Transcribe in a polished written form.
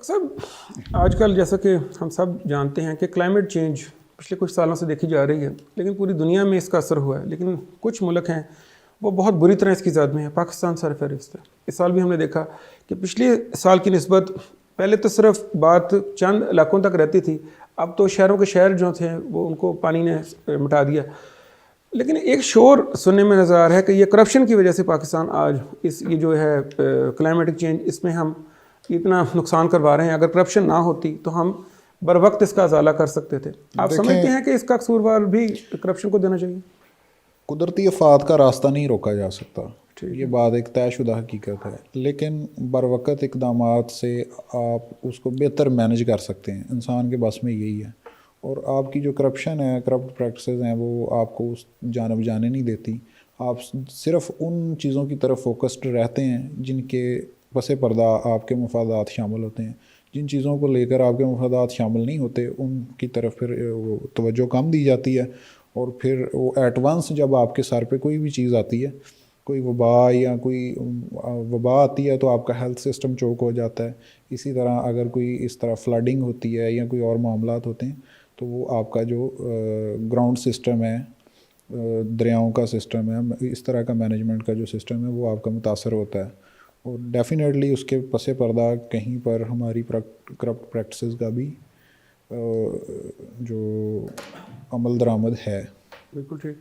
Doctor صاحب آج کل جیسا کہ ہم سب جانتے ہیں کہ کلائمیٹ چینج پچھلے کچھ سالوں سے دیکھی جا رہی ہے، لیکن پوری دنیا میں اس کا اثر ہوا ہے، لیکن کچھ ملک ہیں وہ بہت بری طرح اس کی زد میں ہیں۔ پاکستان سر فہرست ہے۔ اس سال بھی ہم نے دیکھا کہ پچھلے سال کی نسبت پہلے تو صرف بات چند علاقوں تک رہتی تھی، اب تو شہروں کے شہر جو تھے وہ ان کو پانی نے مٹا دیا۔ لیکن ایک شور سننے میں نظر آ رہا ہے کہ یہ کرپشن کی وجہ سے پاکستان آج یہ جو ہے کلائمیٹک چینج اس میں ہم اتنا نقصان کروا رہے ہیں۔ اگر کرپشن نہ ہوتی تو ہم بر وقت اس کا ازالہ کر سکتے تھے۔ آپ سمجھتے ہیں کہ اس کا قصوروار بھی کرپشن کو دینا چاہیے؟ قدرتی آفات کا راستہ نہیں روکا جا سکتا، یہ بات ایک طے شدہ حقیقت ہے، لیکن بروقت اقدامات سے آپ اس کو بہتر مینج کر سکتے ہیں۔ انسان کے بس میں یہی ہے، اور آپ کی جو کرپشن ہے، کرپٹ پریکٹسز ہیں، وہ آپ کو اس جانب جانے نہیں دیتی۔ آپ صرف ان چیزوں کی طرف فوکسڈ رہتے ہیں جن کے پس پردہ آپ کے مفادات شامل ہوتے ہیں۔ جن چیزوں کو لے کر آپ کے مفادات شامل نہیں ہوتے ان کی طرف پھر توجہ کم دی جاتی ہے، اور پھر وہ ایٹ ونس جب آپ کے سر پہ کوئی بھی چیز آتی ہے، کوئی وبا یا کوئی وبا آتی ہے، تو آپ کا ہیلتھ سسٹم چوک ہو جاتا ہے۔ اسی طرح اگر کوئی اس طرح فلڈنگ ہوتی ہے یا کوئی اور معاملات ہوتے ہیں تو وہ آپ کا جو گراؤنڈ سسٹم ہے، دریاؤں کا سسٹم ہے، اس طرح کا مینجمنٹ کا جو سسٹم ہے وہ آپ کا متاثر ہوتا ہے، اور ڈیفینیٹلی اس کے پس پردہ کہیں پر ہماری کرپٹ پریکٹسز کا بھی جو عمل درآمد ہے۔ بالکل ٹھیک۔